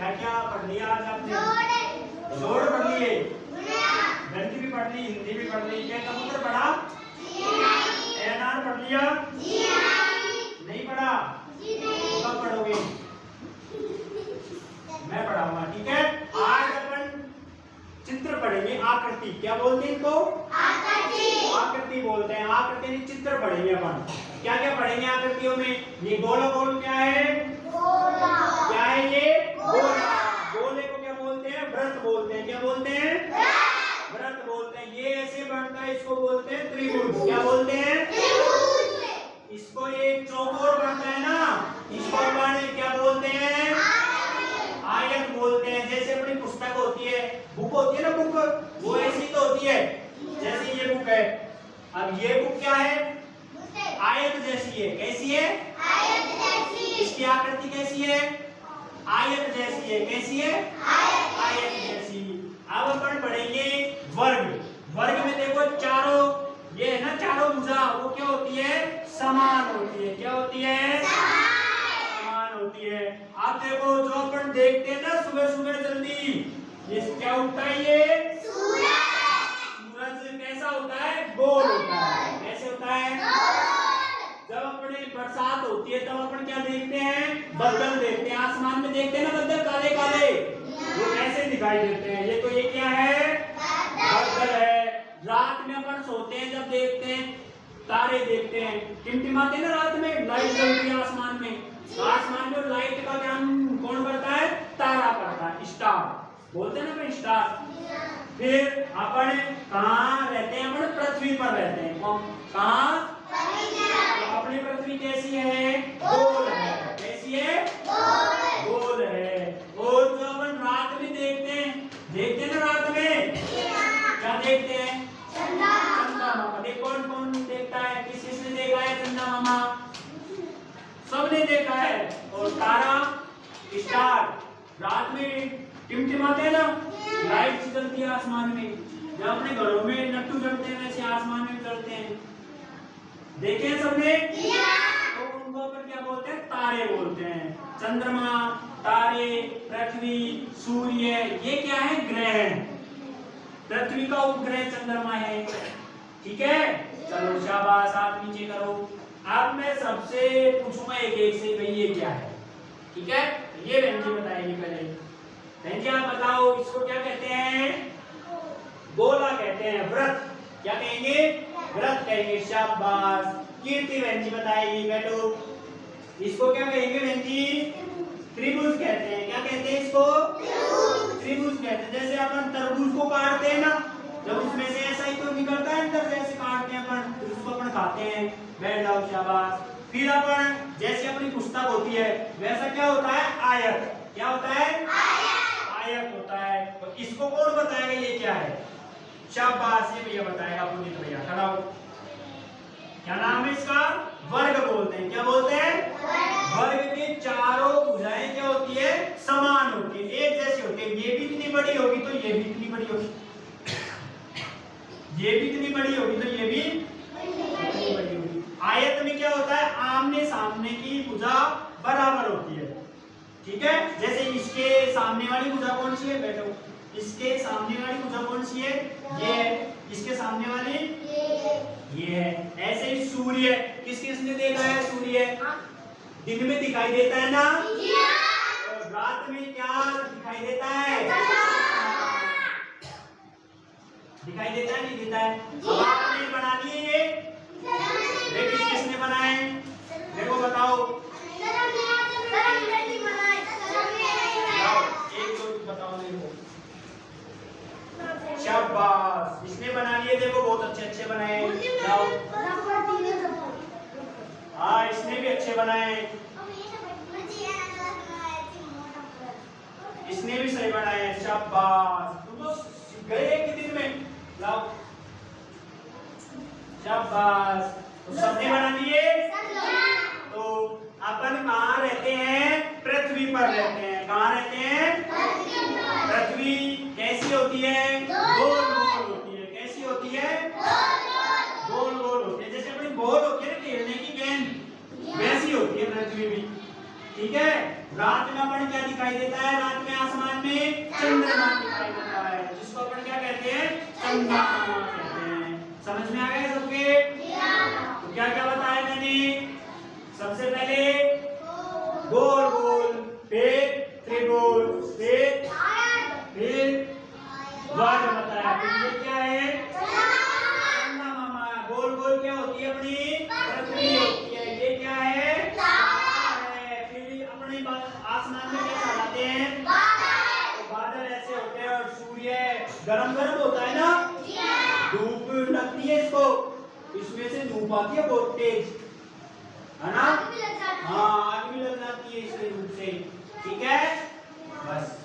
क्या क्या पढ़ लिया आज आपने? जोड़ पढ़ लिए, गणित भी पढ़ ली, हिंदी भी पढ़ ली, क्या कबूतर पढ़ा? एनआर पढ़ लिया? नहीं पढ़ा? कब पढ़ोगे? मैं पढ़ाऊंगा, ठीक है। आज अपन चित्र पढ़ेंगे, आकृति। क्या बोलते हैं इनको? आकृति बोलते हैं। आकृति नहीं, चित्र पढ़ेंगे अपन। क्या क्या पढ़ेंगे आकृतियों में? ये गोला गोल क्या है? क्या है ये? गोला। गोले को क्या बोलते हैं? वृत्त बोलते हैं। क्या बोलते हैं? वृत्त बोलते हैं। ये ऐसे बनता है, इसको बोलते हैं त्रिभुज। क्या बोलते हैं? इसको ये चौकोर बनता है ना, इसको अपन क्या बोलते हैं? आयत बोलते हैं। जैसे अपनी पुस्तक होती है, बुक होती है ना, बुक, वो ऐसी तो होती है जैसे ये बुक है। अब ये बुक क्या है? आयत जैसी है। कैसी है? आयत जैसी। इसकी आकृति कैसी है? आयत जैसी है। कैसी है? आयत जैसी। अब अपन पढ़ेंगे वर्ग। वर्ग में देखो चारों, ये है ना चारों भुजा, वो क्या होती है? समान होती है। क्या होती है? समान होती है। आप देखो जो अपन देखते हैं ना सुबह सुबह जल्दी, ये क्या उठता है? ये सूरज कैसा होता है? गोल होता है। कैसे होता है? जब अपने बरसात होती है तब अपन क्या देखते हैं? बदल देखते हैं। आसमान में देखते हैं ना बदल, काले काले, वो कैसे दिखाई देते हैं? ये तो ये क्या है? बदल है। रात में अपन सोते हैं, जब देखते हैं तारे देखते हैं, टिमटिमाते हैं ना रात में, लाइट जलती है आसमान में। आसमान में लाइट का काम कौन करता है? तारा करता है, स्टार बोलते हैं ना, स्टार। फिर अपन कहाँ रहते हैं? अपन पृथ्वी पर रहते हैं। कहाँ? तो अपनी पृथ्वी कैसी है? गोल है। कैसी है? गोल है। और जो अपन रात में देखते हैं ना रात में, क्या देखते हैं? चंदा मामा। देखो कौन कौन देखता है? किस किसने देखा है चंदा मामा? सबने देखा है। और तारा, स्टार रात में टिमटिमाते हैं ना, लाइट जलती है आसमान में। जब अपने घरों में लट्टू जलते हैं वैसे आसमान में जलते हैं। देखे हैं सबने? तो उनको अपन क्या बोलते हैं? तारे बोलते हैं। चंद्रमा, तारे, पृथ्वी, सूर्य, ये क्या है? ग्रह। पृथ्वी का उपग्रह चंद्रमा है। ठीक है, चलो शाबाश, आप नीचे करो। अब मैं सबसे पूछूंगा एक एक से, भाई ये क्या है? ठीक है, ये बहन जी बताएगी पहले। बहन जी आप बताओ, इसको क्या कहते हैं? गोला कहते हैं। वृत्त क्या कहेंगे? वृत्त कहेंगे। शाबाश। कीर्ति बहन जी बताएगी। बैठो। इसको क्या कहेंगे बहन जी? त्रिभुज कहते हैं। क्या कहते हैं इसको? त्रिभुज कहते हैं। जैसे अपन तरबूज को काटते हैं ना, जब उसमें से ऐसा ही तो निकलता है अंदर, जैसे काटते हैं अपन, फिर उसको अपन खाते हैं। बैठ जाओ, शाबाश। फिर अपन जैसे अपनी पुस्तक होती है वैसा क्या होता है? आयत। क्या होता है? आयत होता है। तो इसको कौन बताएगा ये क्या है? शाबाश, ये भैया बताएगा, पुनीत भैया। खड़ा हो। क्या नाम है इसका? वर्ग बोलते हैं। क्या बोलते हैं? वर्ग के चारों भुजाएं क्या होती है? समान होती है, एक जैसी होती है। ये भी इतनी बड़ी होगी तो ये भी इतनी बड़ी होगी, ये भी इतनी बड़ी होगी तो ये भी इतनी बड़ी होगी। आयत में क्या होता है? आमने सामने की भुजा बराबर होती है। ठीक है, जैसे इसके सामने वाली भुजा कौन सी है? बैठो। इसके सामने वाली भुजा कौन सी है? ये है। इसके सामने वाली ये है। ऐसे ही सूर्य, किस किसने देखा है सूर्य? दिन में दिखाई देता है ना, और रात में क्या दिखाई देता है? दिखाई देता है, नहीं देता है? अब आपने बना लिए ये, किस किसने बनाए? देखो बताओ, एक दो बताओ। देखो, शाबाश, इसने बना लिए। देखो बहुत अच्छे अच्छे बनाए। हाँ, इसने भी अच्छे बनाए। इसने भी सही बनाए। शाबाश, तुम तो गए एक दिन में। लाओ, शाबाश। तो सबने बना लिए। तो अपन कहाँ रहते हैं? पृथ्वी पर रहते हैं। कहाँ रहते हैं? पृथ्वी कैसी होती है? गोल गोल होती है। कैसी होती है? गोल गोल होती है। जैसे अपनी बॉल होती है खेलने की गेंद, वैसी होती है पृथ्वी भी। ठीक है, रात में अपन क्या दिखाई देता है? रात में चंदा मामा कहते हैं। समझ में आ गया सबके? तो क्या क्या बताया मैंने? सबसे पहले गोल गोल, फिर त्रिभुज, फिर द्वार बताया। फिर ये क्या है? चंदा मामा। गोल गोल क्या होती है? अपनी पृथ्वी होती है। ये क्या है? तारा है। फिर अपने आसमान में क्या चलाते हैं? तो बादल ऐसे होते हैं। और सूर्य गरम गरम होता है ना, धूप लगती है इसको, इसमें से धूप आती है बहुत तेज, है ना? हाँ, आग भी लग जाती है इसके धूप से। ठीक है, बस।